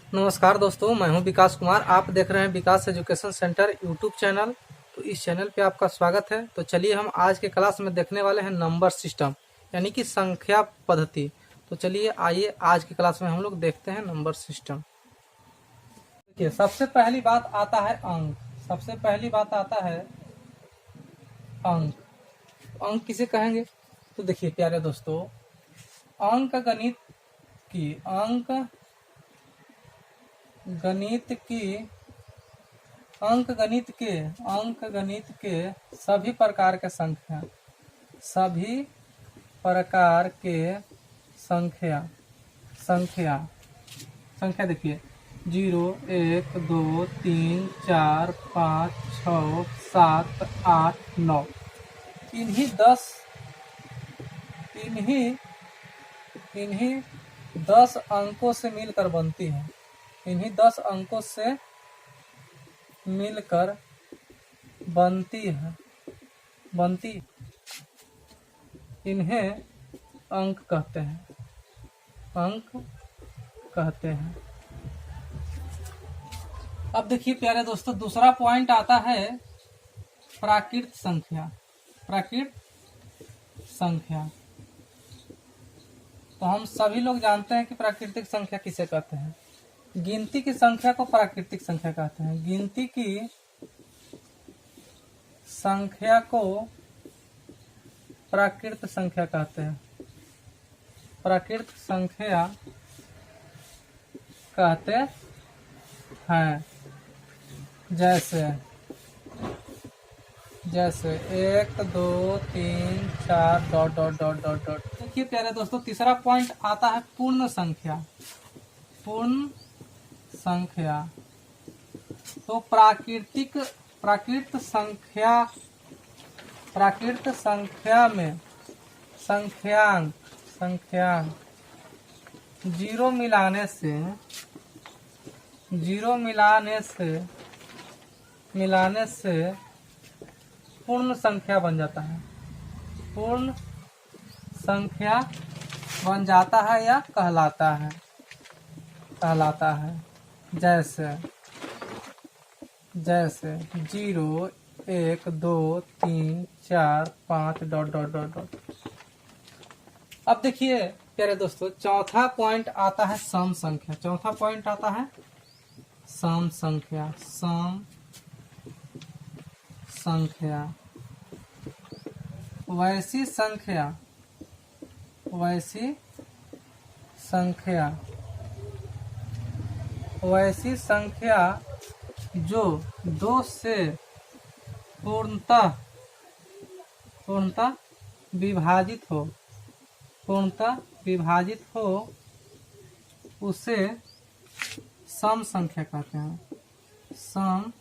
नमस्कार दोस्तों, मैं हूं विकास कुमार। आप देख रहे हैं विकास एजुकेशन सेंटर यूट्यूब चैनल। तो इस चैनल पे आपका स्वागत है। तो चलिए हम आज के क्लास में देखने वाले हैं नंबर सिस्टम यानी कि संख्या पद्धति। तो चलिए आइए आज की क्लास में हम लोग देखते हैं नंबर सिस्टम। देखिए, सबसे पहली बात आता है अंक। सबसे पहली बात आता है अंक। अंक किसे कहेंगे? तो देखिए प्यारे दोस्तों, अंक गणित की अंक गणित के सभी प्रकार के संख्या देखिए 0, 1, 2, 3, 4, 5, 6, 7, 8, 9 इन्हीं 10 अंकों से मिलकर बनती है। इन्हीं 10 अंकों से मिलकर बनती इन्हें अंक कहते हैं। अब देखिए प्यारे दोस्तों, दूसरा पॉइंट आता है प्राकृत संख्या। तो हम सभी लोग जानते हैं कि प्राकृतिक संख्या किसे कहते हैं। गिनती की संख्या को प्राकृतिक संख्या कहते हैं। गिनती की संख्या को प्राकृत संख्या कहते हैं। प्राकृत संख्या कहते हैं। जैसे 1, 2, 3, 4 dot dot dot dot dot. देखिए प्यारे दोस्तों, तीसरा पॉइंट आता है पूर्ण संख्या। तो प्राकृत संख्या में संख्यांक जीरो मिलाने से पूर्ण संख्या बन जाता है। पूर्ण संख्या बन जाता है या कहलाता है। जैसे 0, 1, 2, 3, 4, 5 डॉट डॉट डॉट डॉट। अब देखिए प्यारे दोस्तों, चौथा पॉइंट आता है सम संख्या। वैसी संख्या जो 2 से पूर्णतः विभाजित हो उसे सम संख्या कहते हैं। सम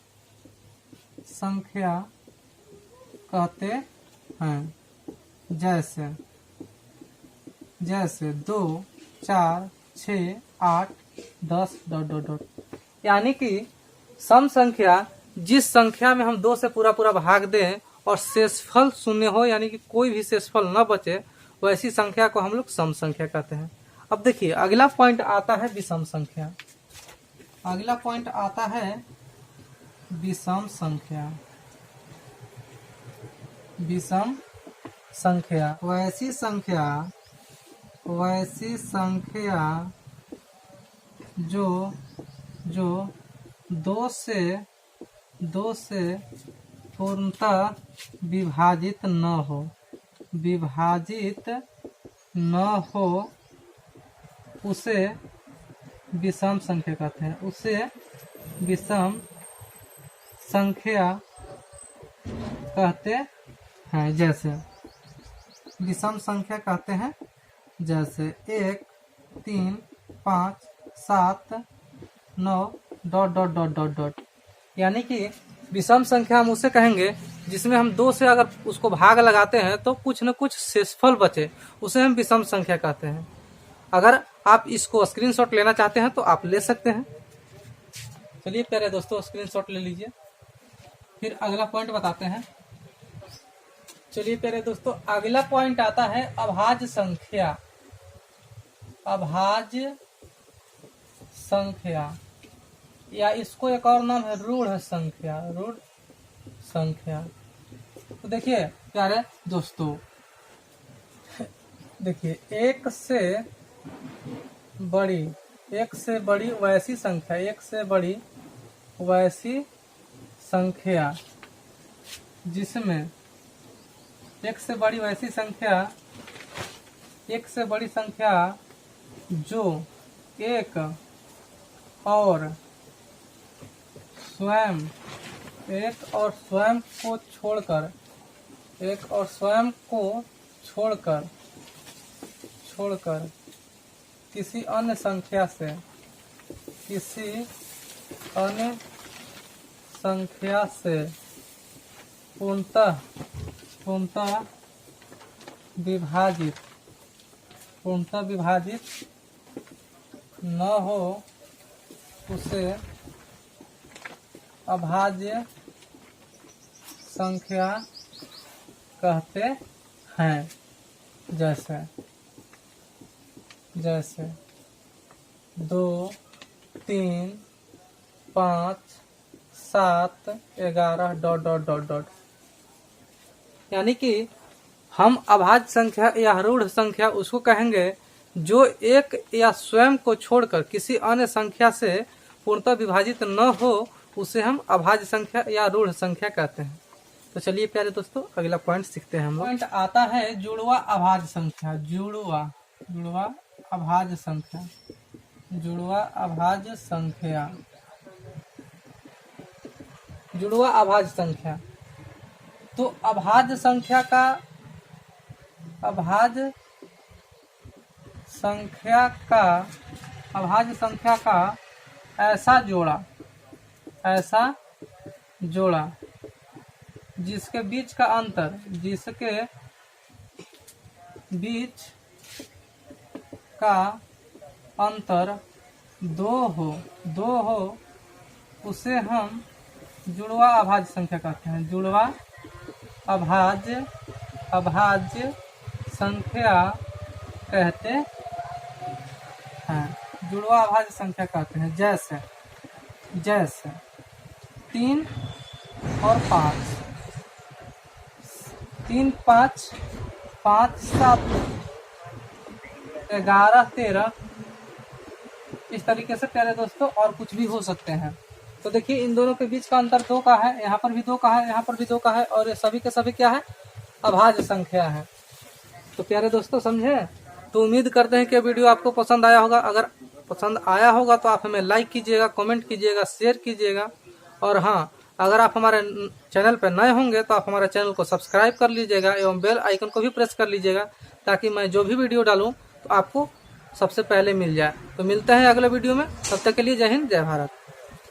संख्या कहते हैं। जैसे 2, 4, 6, 8, 10 डॉट डॉट डॉट। यानी कि सम संख्या जिस संख्या में हम 2 से पूरा भाग दें और शेषफल शून्य हो, यानी कि कोई भी शेषफल न बचे, वैसी संख्या को हम लोग सम संख्या कहते हैं। अब देखिए अगला पॉइंट आता है विषम संख्या। विषम संख्या वैसी संख्या जो 2 से पूर्णतः विभाजित न हो उसे विषम संख्या कहते हैं। उसे विषम संख्या कहते हैं। जैसे विषम संख्या कहते हैं जैसे 1, 3, 5, 7, 9 dot dot dot dot dot. यानी कि विषम संख्या हम उसे कहेंगे जिसमें हम 2 से अगर उसको भाग लगाते हैं तो कुछ न कुछ शेषफल बचे, उसे हम विषम संख्या कहते हैं। अगर आप इसको स्क्रीनशॉट लेना चाहते हैं तो आप ले सकते हैं। चलिए प्यारे दोस्तों, स्क्रीनशॉट ले लीजिए। फिर अगला पॉइंट बताते हैं। चलिए प्यारे दोस्तों, अगला पॉइंट आता है अभाज्य संख्या, या इसको एक और नाम है रूढ़ संख्या, रूढ़ संख्या। तो देखिए प्यारे दोस्तों, देखिए एक से बड़ी वैसी संख्या, एक से बड़ी वैसी संख्या जिसमें एक से बड़ी वैसी संख्या, एक से बड़ी संख्या जो एक और स्वयं को छोड़कर, एक और स्वयं को छोड़कर किसी अन्य संख्या से पूर्णतः विभाजित न हो उसे अभाज्य संख्या कहते हैं। जैसे 2, 3, 5, 7, 11 ... यानी कि हम अभाज्य संख्या या रूढ़ संख्या उसको कहेंगे जो एक या स्वयं को छोड़कर किसी अन्य संख्या से पूर्णतः विभाजित न हो, उसे हम अभाज्य संख्या या रूढ़ संख्या कहते हैं। तो चलिए प्यारे दोस्तों, अगला पॉइंट सीखते हैं हम लोग। पॉइंट आता है जुड़वा अभाज्य संख्या। जुड़वा अभाज्य संख्या, जुड़वा अभाज्य संख्या, जुड़वा अभाज्य संख्या। तो अभाज्य संख्या का ऐसा जोड़ा जिसके बीच का अंतर दो हो, उसे हम जुड़वा अभाज्य संख्या कहते हैं। जुड़वा अभाज्य संख्या कहते हैं। जुड़वा अभाज्य संख्या कहते हैं। जैसे 3 और 5, 3, 5, 5, 7, 11, 13, इस तरीके से प्यारे दोस्तों और कुछ भी हो सकते हैं। तो देखिए इन दोनों के बीच का अंतर 2 का है, यहाँ पर भी 2 का है, यहाँ पर भी 2 का है, और ये सभी के सभी क्या है, अभाज्य संख्या है। तो प्यारे दोस्तों समझे। तो उम्मीद करते हैं कि वीडियो आपको पसंद आया होगा। अगर पसंद आया होगा तो आप हमें लाइक कीजिएगा, कमेंट कीजिएगा, शेयर कीजिएगा। और हाँ, अगर आप हमारे चैनल पर नए होंगे तो आप हमारे चैनल को सब्सक्राइब कर लीजिएगा एवं बेल आइकन को भी प्रेस कर लीजिएगा, ताकि मैं जो भी वीडियो डालूं तो आपको सबसे पहले मिल जाए। तो मिलते हैं अगले वीडियो में, तब तक के लिए जय हिंद, जय भारत।